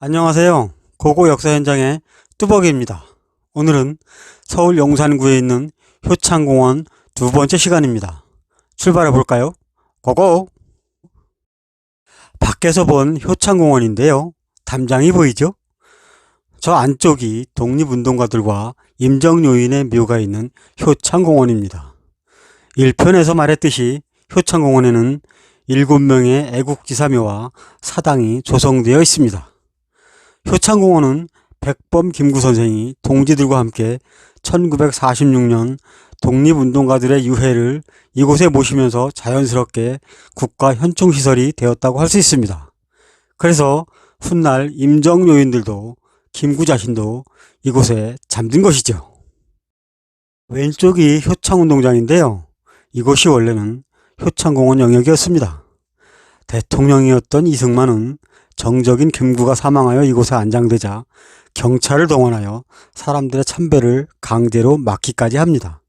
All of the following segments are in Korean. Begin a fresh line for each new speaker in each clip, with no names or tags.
안녕하세요. 고고 역사 현장의 뚜벅이입니다. 오늘은 서울 용산구에 있는 효창공원 두 번째 시간입니다. 출발해 볼까요? 고고! 밖에서 본 효창공원인데요. 담장이 보이죠? 저 안쪽이 독립운동가들과 임정요인의 묘가 있는 효창공원입니다. 1편에서 말했듯이 효창공원에는 7명의 애국지사묘와 사당이 조성되어 있습니다. 효창공원은 백범 김구 선생이 동지들과 함께 1946년 독립운동가들의 유해를 이곳에 모시면서 자연스럽게 국가 현충시설이 되었다고 할 수 있습니다. 그래서 훗날 임정요인들도 김구 자신도 이곳에 잠든 것이죠. 왼쪽이 효창운동장인데요. 이곳이 원래는 효창공원 영역이었습니다. 대통령이었던 이승만은 정적인 김구가 사망하여 이곳에 안장되자 경찰을 동원하여 사람들의 참배를 강제로 막기까지 합니다.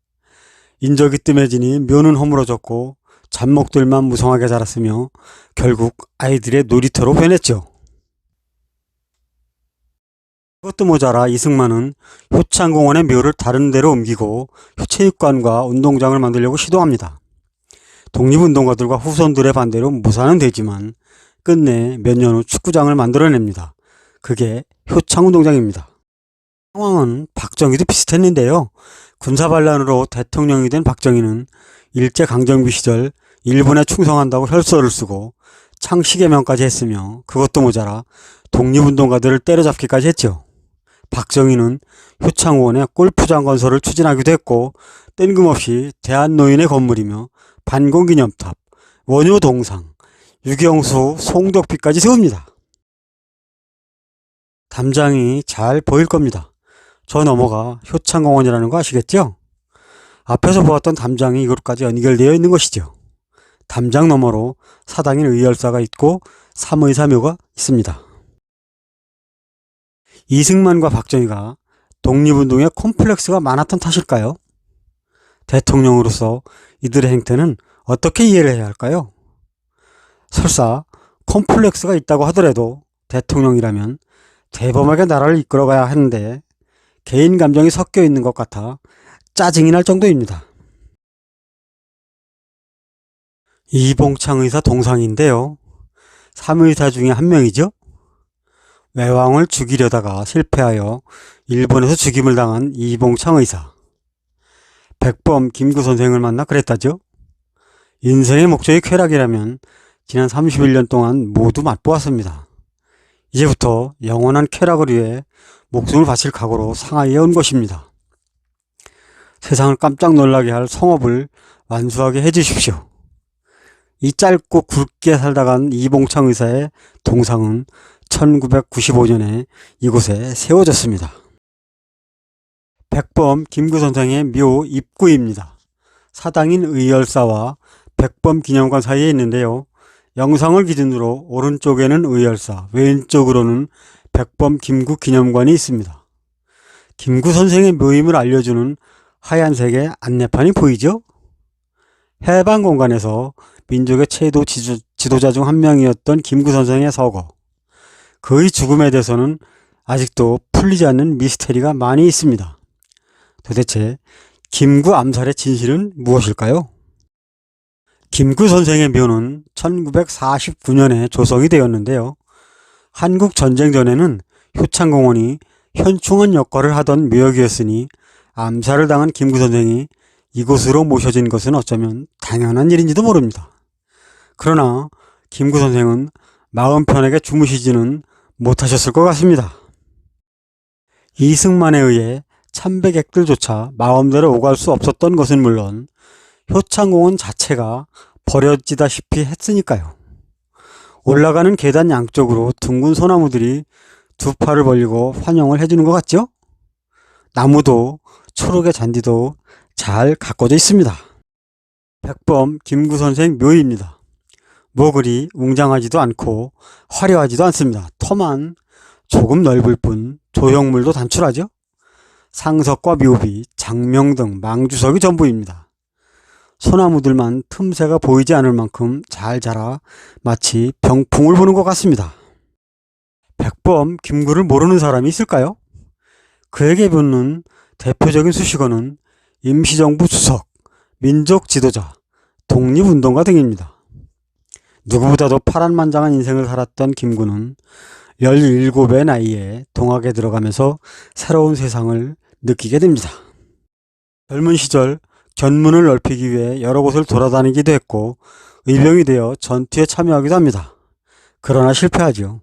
인적이 뜸해지니 묘는 허물어졌고 잡목들만 무성하게 자랐으며 결국 아이들의 놀이터로 변했죠. 그것도 모자라 이승만은 효창공원의 묘를 다른 데로 옮기고 체육관과 운동장을 만들려고 시도합니다. 독립운동가들과 후손들의 반대로 무산은 되지만 끝내 몇 년 후 축구장을 만들어냅니다. 그게 효창운동장입니다. 상황은 박정희도 비슷했는데요. 군사반란으로 대통령이 된 박정희는 일제강점기 시절 일본에 충성한다고 혈서를 쓰고 창씨개명까지 했으며 그것도 모자라 독립운동가들을 때려잡기까지 했죠. 박정희는 효창공원에 골프장 건설을 추진하기도 했고 뜬금없이 대한노인의 건물이며 반공기념탑, 원효동상, 유경수, 송덕비까지 세웁니다. 담장이 잘 보일 겁니다. 저 너머가 효창공원이라는 거 아시겠죠? 앞에서 보았던 담장이 이곳까지 연결되어 있는 것이죠. 담장 너머로 사당인 의열사가 있고 삼의사묘가 있습니다. 이승만과 박정희가 독립운동에 콤플렉스가 많았던 탓일까요? 대통령으로서 이들의 행태는 어떻게 이해를 해야 할까요? 설사 콤플렉스가 있다고 하더라도 대통령이라면 대범하게 나라를 이끌어가야 하는데 개인 감정이 섞여 있는 것 같아 짜증이 날 정도입니다. 이봉창 의사 동상인데요. 3의사 중에 한 명이죠. 외왕을 죽이려다가 실패하여 일본에서 죽임을 당한 이봉창 의사. 백범 김구 선생을 만나 그랬다죠. 인생의 목적이 쾌락이라면 지난 31년 동안 모두 맛보았습니다. 이제부터 영원한 쾌락을 위해 목숨을 바칠 각오로 상하이에 온 것입니다. 세상을 깜짝 놀라게 할 성업을 완수하게 해주십시오. 이 짧고 굵게 살다 간 이봉창 의사의 동상은 1995년에 이곳에 세워졌습니다. 백범 김구 선생의 묘 입구입니다. 사당인 의열사와 백범 기념관 사이에 있는데요. 영상을 기준으로 오른쪽에는 의열사, 왼쪽으로는 백범 김구 기념관이 있습니다. 김구 선생의 묘임을 알려주는 하얀색의 안내판이 보이죠? 해방 공간에서 민족의 최고 지도자 중 한 명이었던 김구 선생의 서거, 그의 죽음에 대해서는 아직도 풀리지 않는 미스테리가 많이 있습니다. 도대체 김구 암살의 진실은 무엇일까요? 김구 선생의 묘는 1949년에 조성이 되었는데요. 한국 전쟁 전에는 효창공원이 현충원 역할을 하던 묘역이었으니 암살을 당한 김구 선생이 이곳으로 모셔진 것은 어쩌면 당연한 일인지도 모릅니다. 그러나 김구 선생은 마음 편하게 주무시지는 못하셨을 것 같습니다. 이승만에 의해 참배객들조차 마음대로 오갈 수 없었던 것은 물론 효창공원 자체가 버려지다시피 했으니까요. 올라가는 계단 양쪽으로 둥근 소나무들이 두 팔을 벌리고 환영을 해주는 것 같죠? 나무도 초록의 잔디도 잘 가꿔져 있습니다. 백범 김구 선생 묘입니다. 뭐 그리 웅장하지도 않고 화려하지도 않습니다. 터만 조금 넓을 뿐 조형물도 단출하죠. 상석과 묘비, 장명 등 망주석이 전부입니다. 소나무들만 틈새가 보이지 않을 만큼 잘 자라 마치 병풍을 보는 것 같습니다. 백범 김구를 모르는 사람이 있을까요? 그에게 붙는 대표적인 수식어는 임시정부 수석, 민족 지도자, 독립운동가 등입니다. 누구보다도 파란만장한 인생을 살았던 김구는 17의 나이에 동학에 들어가면서 새로운 세상을 느끼게 됩니다. 젊은 시절 견문을 넓히기 위해 여러 곳을 돌아다니기도 했고 의병이 되어 전투에 참여하기도 합니다. 그러나 실패하죠.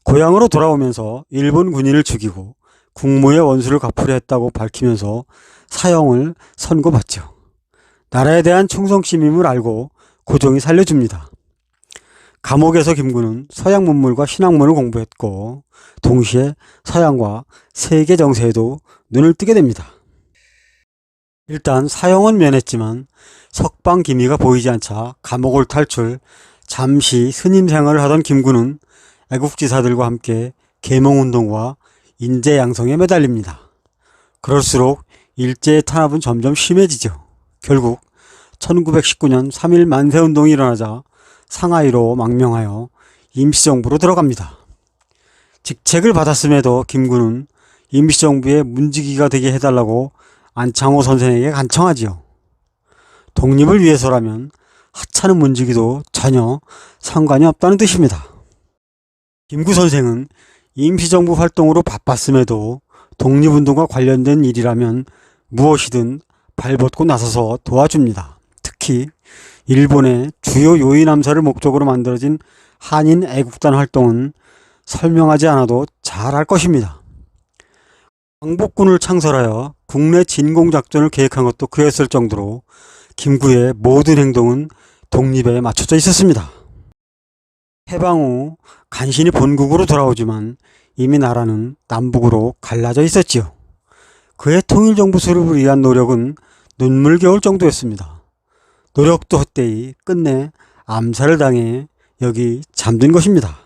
고향으로 돌아오면서 일본 군인을 죽이고 국무의 원수를 갚으려 했다고 밝히면서 사형을 선고받죠. 나라에 대한 충성심임을 알고 고종이 살려줍니다. 감옥에서 김구는 서양 문물과 신학문을 공부했고 동시에 서양과 세계 정세에도 눈을 뜨게 됩니다. 일단 사형은 면했지만 석방 기미가 보이지 않자 감옥을 탈출, 잠시 스님 생활을 하던 김구는 애국지사들과 함께 계몽운동과 인재 양성에 매달립니다. 그럴수록 일제의 탄압은 점점 심해지죠. 결국 1919년 3.1 만세운동이 일어나자 상하이로 망명하여 임시정부로 들어갑니다. 직책을 받았음에도 김구는 임시정부의 문지기가 되게 해달라고 안창호 선생에게 간청하지요. 독립을 위해서라면 하찮은 문지기도 전혀 상관이 없다는 뜻입니다. 김구 선생은 임시정부 활동으로 바빴음에도 독립운동과 관련된 일이라면 무엇이든 발벗고 나서서 도와줍니다. 특히 일본의 주요 요인 암살을 목적으로 만들어진 한인 애국단 활동은 설명하지 않아도 잘 알 것입니다. 광복군을 창설하여 국내 진공작전을 계획한 것도 그였을 정도로 김구의 모든 행동은 독립에 맞춰져 있었습니다. 해방 후 간신히 본국으로 돌아오지만 이미 나라는 남북으로 갈라져 있었지요. 그의 통일정부 수립을 위한 노력은 눈물겨울 정도였습니다. 노력도 헛되이 끝내 암살을 당해 여기 잠든 것입니다.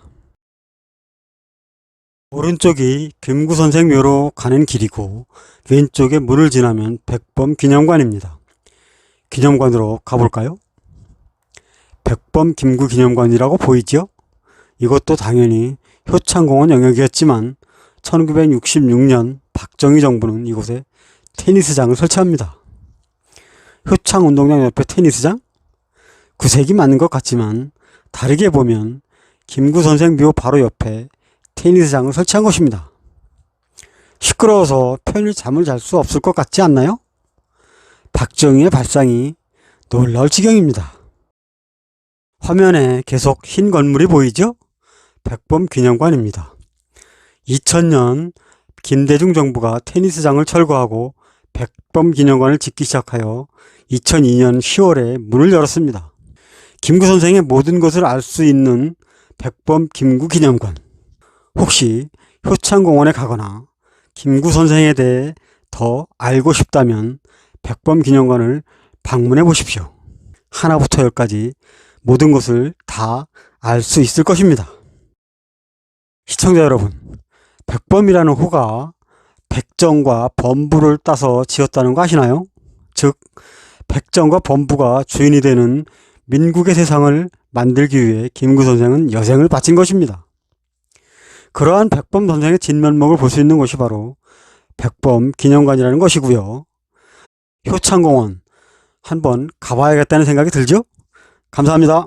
오른쪽이 김구 선생 묘로 가는 길이고 왼쪽에 문을 지나면 백범 기념관입니다. 기념관으로 가볼까요? 백범 김구 기념관이라고 보이죠? 이것도 당연히 효창공원 영역이었지만 1966년 박정희 정부는 이곳에 테니스장을 설치합니다. 효창운동장 옆에 테니스장? 구색이 맞는 것 같지만 다르게 보면 김구 선생 묘 바로 옆에 테니스장을 설치한 것입니다. 시끄러워서 편히 잠을 잘 수 없을 것 같지 않나요? 박정희의 발상이 놀라울 지경입니다. 화면에 계속 흰 건물이 보이죠? 백범 기념관입니다. 2000년 김대중 정부가 테니스장을 철거하고 백범 기념관을 짓기 시작하여 2002년 10월에 문을 열었습니다. 김구 선생의 모든 것을 알 수 있는 백범 김구 기념관. 혹시 효창공원에 가거나 김구 선생에 대해 더 알고 싶다면 백범 기념관을 방문해 보십시오. 하나부터 열까지 모든 것을 다 알 수 있을 것입니다. 시청자 여러분, 백범이라는 호가 백정과 범부를 따서 지었다는 거 아시나요? 즉, 백정과 범부가 주인이 되는 민국의 세상을 만들기 위해 김구 선생은 여생을 바친 것입니다. 그러한 백범 선생의 진면목을 볼 수 있는 곳이 바로 백범 기념관이라는 것이고요. 효창공원 한번 가봐야겠다는 생각이 들죠? 감사합니다.